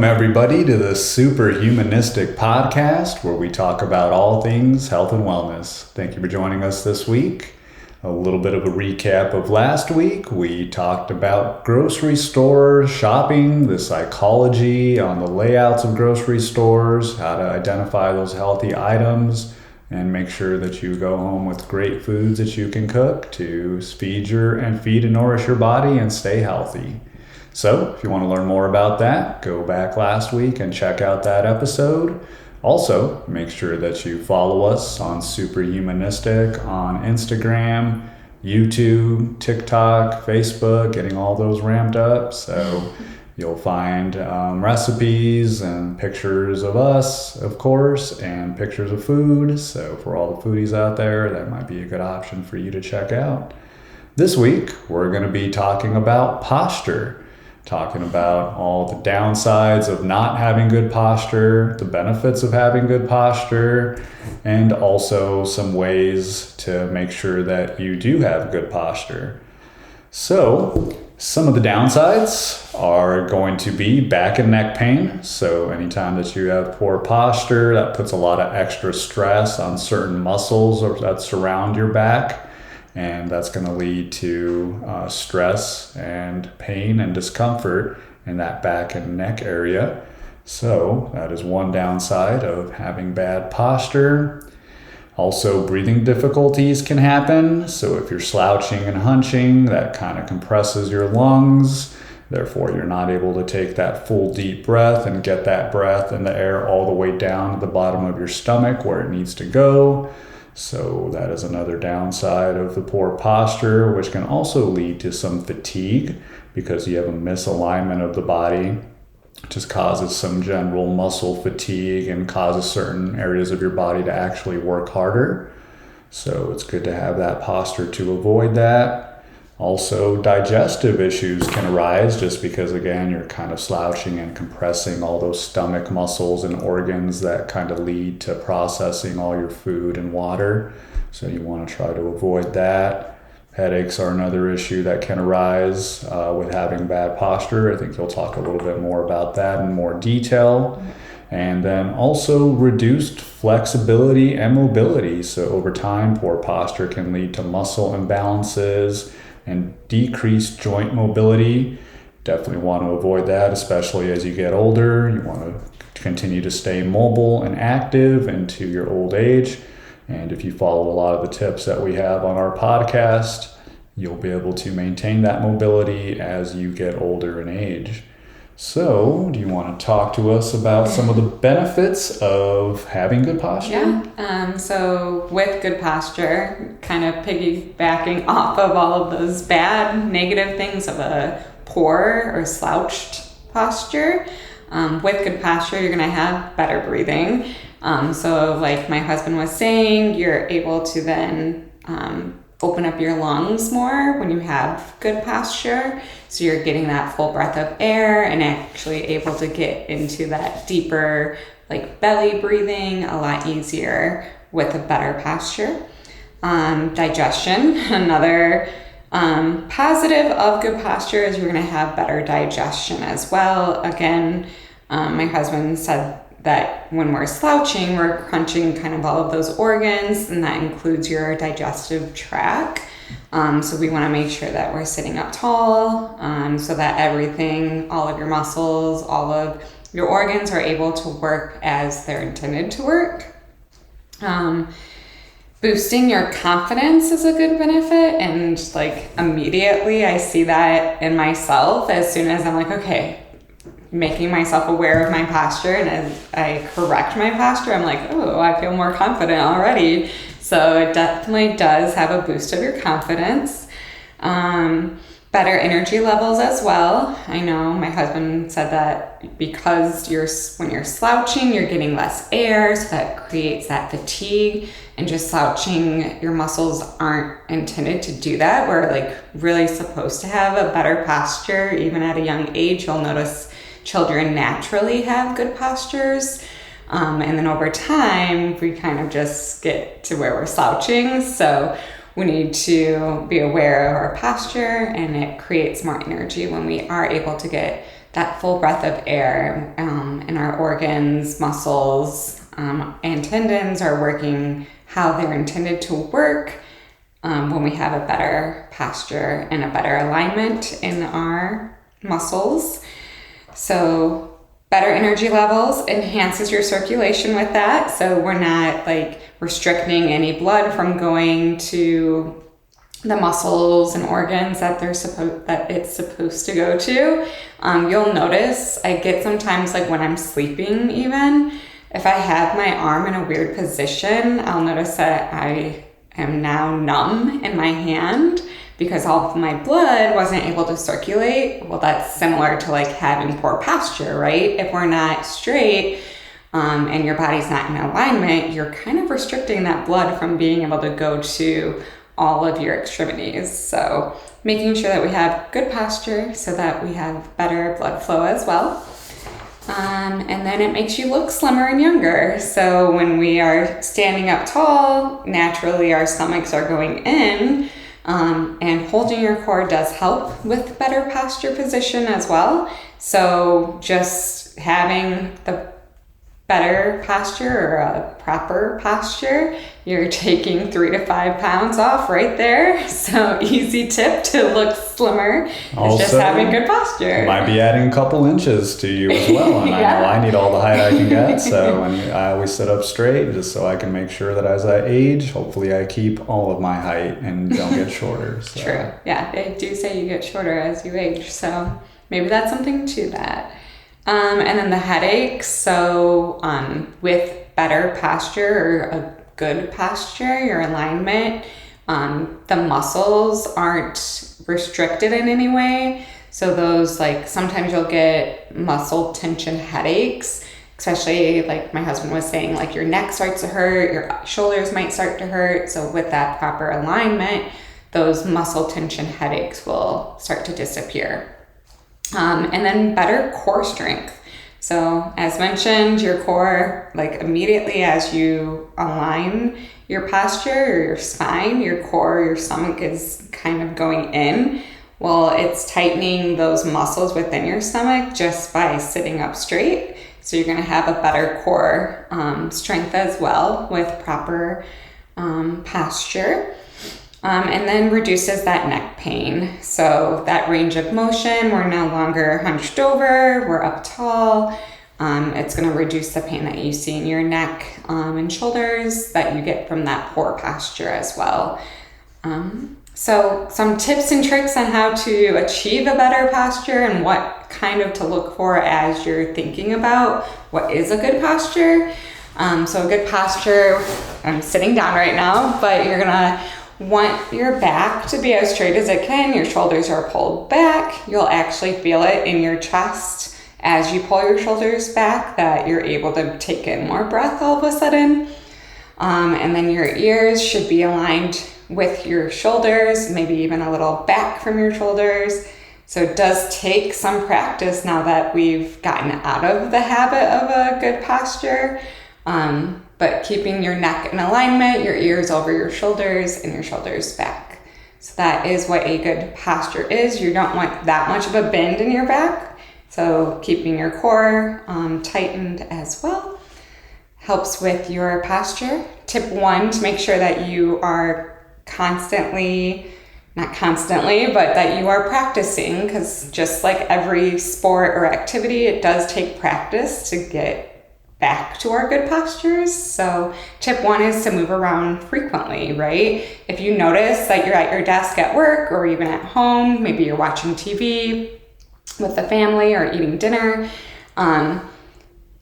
Welcome, everybody, to the Superhumanistic Podcast, where we talk about all things health and wellness. Thank you for joining us this week. A little bit of a recap of last week. We talked about grocery store shopping, the psychology on the layouts of grocery stores, how to identify those healthy items, and make sure that you go home with great foods that you can cook to feed and nourish your body and stay healthy. So if you want to learn more about that, go back last week and check out that episode. Also, make sure that you follow us on Superhumanistic on Instagram, YouTube, TikTok, Facebook, getting all those ramped up. So you'll find recipes and pictures of us, of course, and pictures of food. So for all the foodies out there, that might be a good option for you to check out. This week, we're going to be talking about posture. Talking about all the downsides of not having good posture, the benefits of having good posture, and also some ways to make sure that you do have good posture. So, some of the downsides are going to be back and neck pain. So, anytime that you have poor posture, that puts a lot of extra stress on certain muscles that surround your back. And that's going to lead to stress and pain and discomfort in that back and neck area. So that is one downside of having bad posture. Also, breathing difficulties can happen. So if you're slouching and hunching, that kind of compresses your lungs. Therefore, you're not able to take that full deep breath and get that breath and the air all the way down to the bottom of your stomach where it needs to go. So that is another downside of the poor posture, which can also lead to some fatigue because you have a misalignment of the body. It just causes some general muscle fatigue and causes certain areas of your body to actually work harder. So it's good to have that posture to avoid that. Also, digestive issues can arise just because, again, you're kind of slouching and compressing all those stomach muscles and organs that kind of lead to processing all your food and water. So you want to try to avoid that. Headaches are another issue that can arise with having bad posture. I think you'll talk a little bit more about that in more detail. And then also reduced flexibility and mobility. So over time, poor posture can lead to muscle imbalances and decreased joint mobility. Definitely want to avoid that, especially as you get older. You want to continue to stay mobile and active into your old age. And if you follow a lot of the tips that we have on our podcast, you'll be able to maintain that mobility as you get older in age. So, do you want to talk to us about some of the benefits of having good posture? Yeah. So with good posture, kind of piggybacking off of all of those bad negative things of a poor or slouched posture, with good posture, you're going to have better breathing. So like my husband was saying, you're able to then open up your lungs more when you have good posture. So you're getting that full breath of air and actually able to get into that deeper like belly breathing a lot easier with a better posture. Digestion, another positive of good posture is you're going to have better digestion as well. Again, my husband said that when we're slouching, we're crunching kind of all of those organs, and that includes your digestive tract. So we want to make sure that we're sitting up tall, so that everything, all of your muscles, all of your organs are able to work as they're intended to work. Boosting your confidence is a good benefit, and like immediately I see that in myself as soon as I'm like, okay, making myself aware of my posture, and as I correct my posture, I'm like, oh, I feel more confident already. So it definitely does have a boost of your confidence. Better energy levels as well. I know my husband said that because when you're slouching, you're getting less air, so that creates that fatigue, and just slouching, your muscles aren't intended to do that. We're like really supposed to have a better posture. Even at a young age, you'll notice children naturally have good postures. And then over time, we kind of just get to where we're slouching. So we need to be aware of our posture, and it creates more energy when we are able to get that full breath of air, and our organs, muscles, and tendons are working how they're intended to work when we have a better posture and a better alignment in our muscles. So better energy levels enhances your circulation with that. So we're not like restricting any blood from going to the muscles and organs that it's supposed to go to. You'll notice I get sometimes, like when I'm sleeping even, if I have my arm in a weird position, I'll notice that I am now numb in my hand because all of my blood wasn't able to circulate. Well, that's similar to like having poor posture, right? If we're not straight, and your body's not in alignment, you're kind of restricting that blood from being able to go to all of your extremities. So making sure that we have good posture so that we have better blood flow as well. And then it makes you look slimmer and younger. So when we are standing up tall, naturally our stomachs are going in, and holding your core does help with better posture position as well. So just having the better posture or a proper posture, you're taking 3 to 5 pounds off right there. So easy tip to look slimmer is just having good posture. Might be adding a couple inches to you as well. And Yeah. I know I need all the height I can get. So I always sit up straight just so I can make sure that as I age, hopefully I keep all of my height and don't get shorter. So. True. Yeah, they do say you get shorter as you age. So maybe that's something to that. And then the headaches. So with better posture or a good posture, your alignment, the muscles aren't restricted in any way. So those, like, sometimes you'll get muscle tension headaches, especially like my husband was saying, like your neck starts to hurt, your shoulders might start to hurt. So with that proper alignment, those muscle tension headaches will start to disappear. And then better core strength. So as mentioned, your core, like immediately as you align your posture or your spine, your core, your stomach is kind of going in. Well, it's tightening those muscles within your stomach just by sitting up straight. So you're going to have a better core strength as well with proper posture. And then reduces that neck pain. So that range of motion, we're no longer hunched over, we're up tall. It's going to reduce the pain that you see in your neck and shoulders that you get from that poor posture as well. So some tips and tricks on how to achieve a better posture and what kind of to look for as you're thinking about what is a good posture. So a good posture, I'm sitting down right now, but you're going to want your back to be as straight as it can. Your shoulders are pulled back. You'll actually feel it in your chest as you pull your shoulders back, that you're able to take in more breath all of a sudden. And then your ears should be aligned with your shoulders, maybe even a little back from your shoulders. So it does take some practice now that we've gotten out of the habit of a good posture. But keeping your neck in alignment, your ears over your shoulders, and your shoulders back. So that is what a good posture is. You don't want that much of a bend in your back. So keeping your core tightened as well helps with your posture. Tip 1, to make sure that you are not constantly, but that you are practicing, because just like every sport or activity, it does take practice to get back to our good postures. So tip 1 is to move around frequently, right? If you notice that you're at your desk at work or even at home, maybe you're watching TV with the family or eating dinner,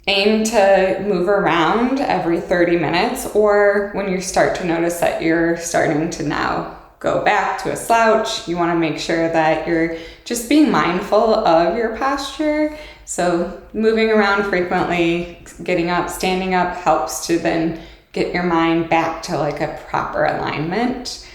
aim to move around every 30 minutes, or when you start to notice that you're starting to now go back to a slouch, you want to make sure that you're just being mindful of your posture. So moving around frequently, getting up, standing up helps to then get your mind back to like a proper alignment.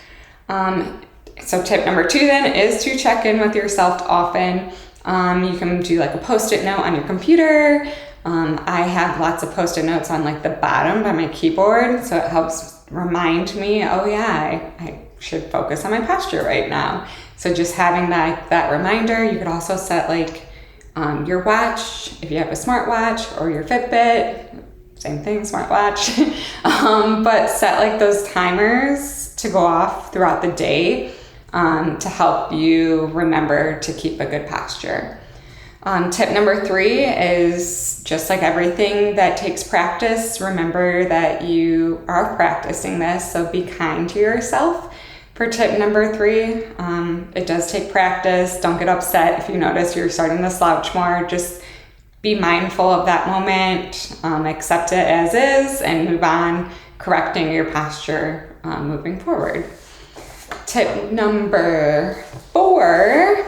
So tip number 2 then is to check in with yourself often. You can do like a post-it note on your computer. I have lots of post-it notes on like the bottom by my keyboard, so it helps remind me, oh yeah, I should focus on my posture right now. So just having that reminder. You could also set like your watch, if you have a smartwatch, or your Fitbit, same thing, smartwatch. But set like those timers to go off throughout the day to help you remember to keep a good posture. Tip number 3 is just like everything that takes practice, remember that you are practicing this, so be kind to yourself. For tip number 3, it does take practice. Don't get upset if you notice you're starting to slouch more. Just be mindful of that moment, accept it as is, and move on, correcting your posture moving forward. Tip number 4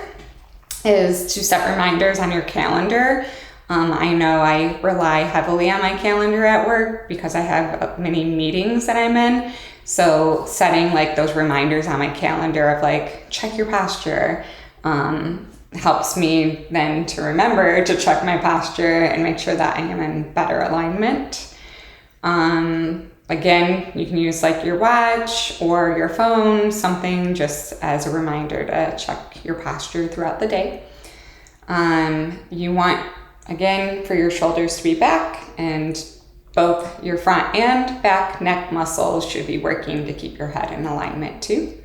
is to set reminders on your calendar. I know I rely heavily on my calendar at work because I have many meetings that I'm in. So setting like those reminders on my calendar of like, check your posture, helps me then to remember to check my posture and make sure that I am in better alignment. Again, you can use like your watch or your phone, something just as a reminder to check your posture throughout the day. You want, again, for your shoulders to be back, and both your front and back neck muscles should be working to keep your head in alignment too.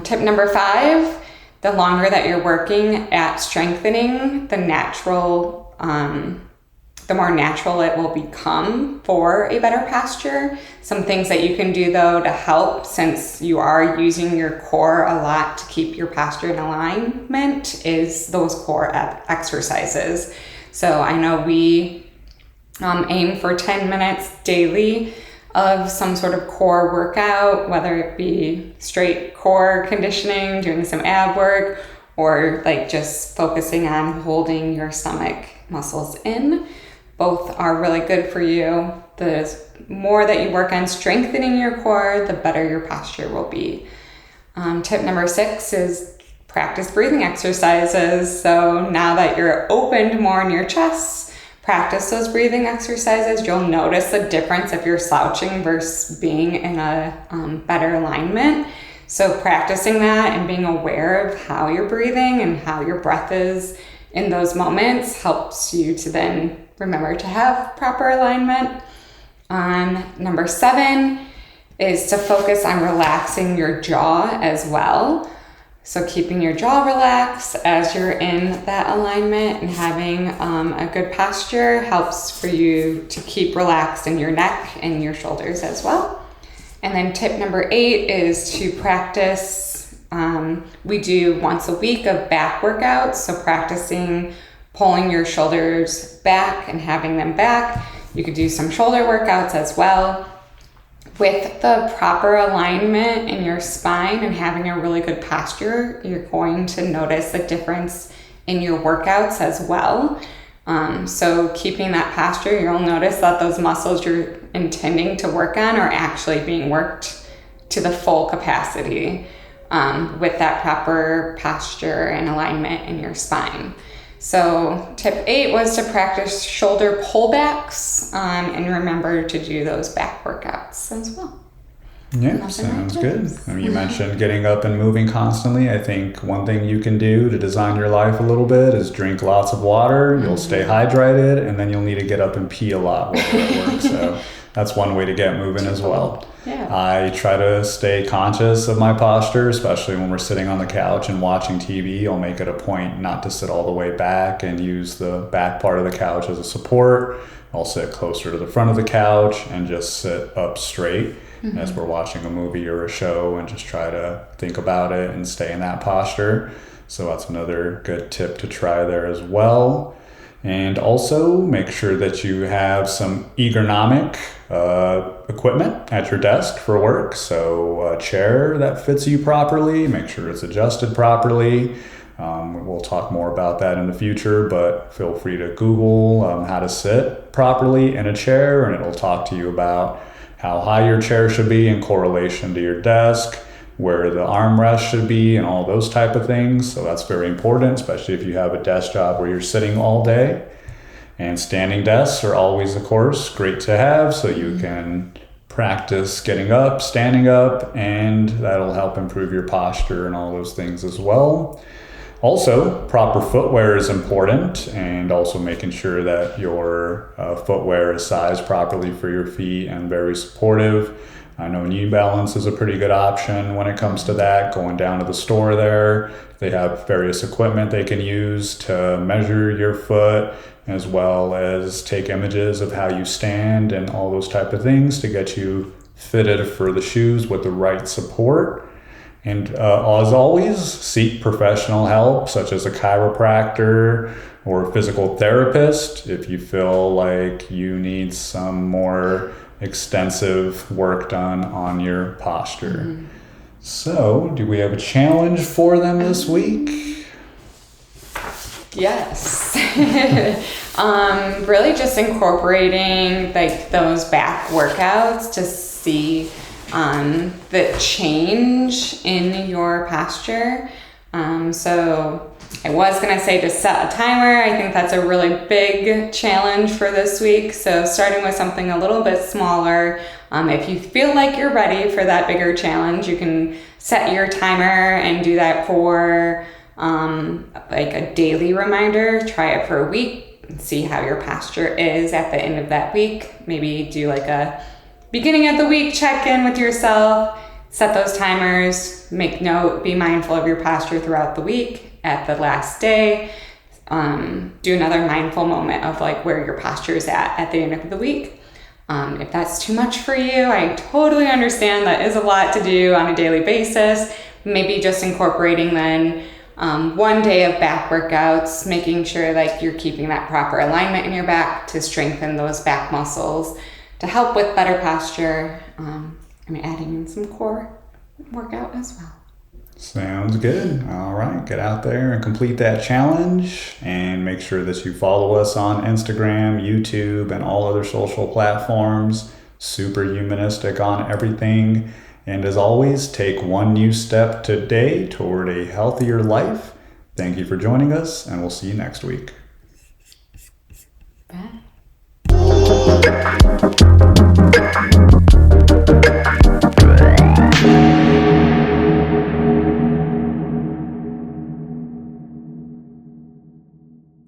Tip number 5, the longer that you're working at strengthening, the more natural it will become for a better posture. Some things that you can do though to help, since you are using your core a lot to keep your posture in alignment, is those core exercises. So I know we aim for 10 minutes daily of some sort of core workout, whether it be straight core conditioning, doing some ab work, or like just focusing on holding your stomach muscles in. Both are really good for you. The more that you work on strengthening your core, the better your posture will be. Tip number 6 is practice breathing exercises. So now that you're opened more in your chest, practice those breathing exercises. You'll notice a difference if you're slouching versus being in a better alignment. So practicing that and being aware of how you're breathing and how your breath is in those moments helps you to then remember to have proper alignment. Number 7 is to focus on relaxing your jaw as well. So keeping your jaw relaxed as you're in that alignment and having a good posture helps for you to keep relaxed in your neck and your shoulders as well. And then tip number 8 is to practice. We do once a week of back workouts. So practicing pulling your shoulders back and having them back. You could do some shoulder workouts as well. With the proper alignment in your spine and having a really good posture, you're going to notice a difference in your workouts as well. So keeping that posture, you'll notice that those muscles you're intending to work on are actually being worked to the full capacity with that proper posture and alignment in your spine. So tip 8 was to practice shoulder pullbacks and remember to do those back workouts as well. Yeah, sounds good. I mean, you mentioned getting up and moving constantly. I think one thing you can do to design your life a little bit is drink lots of water. You'll stay hydrated, and then you'll need to get up and pee a lot while you're at work. So that's one way to get moving as well. Yeah. I try to stay conscious of my posture, especially when we're sitting on the couch and watching TV. I'll make it a point not to sit all the way back and use the back part of the couch as a support. I'll sit closer to the front of the couch and just sit up straight as we're watching a movie or a show, and just try to think about it and stay in that posture. So that's another good tip to try there as well. And also make sure that you have some ergonomic equipment at your desk for work. So a chair that fits you properly, make sure it's adjusted properly. We'll talk more about that in the future, but feel free to Google how to sit properly in a chair, and it'll talk to you about how high your chair should be in correlation to your desk, where the armrest should be, and all those type of things. So that's very important, especially if you have a desk job where you're sitting all day. And standing desks are always, of course, great to have, so you can practice getting up, standing up, and that'll help improve your posture and all those things as well. Also, proper footwear is important, and also making sure that your footwear is sized properly for your feet and very supportive. I know New Balance is a pretty good option when it comes to that. Going down to the store there, they have various equipment they can use to measure your foot, as well as take images of how you stand and all those type of things to get you fitted for the shoes with the right support. And as always, seek professional help, such as a chiropractor or a physical therapist, if you feel like you need some more extensive work done on your posture. Mm-hmm. So, do we have a challenge for them this week? Yes. Really just incorporating like those back workouts to see the change in your posture. So I was going to say to set a timer. I think that's a really big challenge for this week. So starting with something a little bit smaller. If you feel like you're ready for that bigger challenge, you can set your timer and do that for like a daily reminder. Try it for a week and see how your posture is at the end of that week. Maybe do like a beginning of the week check-in with yourself. Set those timers, make note, be mindful of your posture throughout the week. At the last day, do another mindful moment of like where your posture is at the end of the week. If that's too much for you, I totally understand. That is a lot to do on a daily basis. Maybe just incorporating then one day of back workouts, making sure like you're keeping that proper alignment in your back to strengthen those back muscles to help with better posture. And adding in some core workout as well. Sounds good. All right, get out there and complete that challenge, and make sure that you follow us on Instagram, YouTube, and all other social platforms. Super humanistic on everything. And as always, take one new step today toward a healthier life. Thank you for joining us, and we'll see you next week. Bye.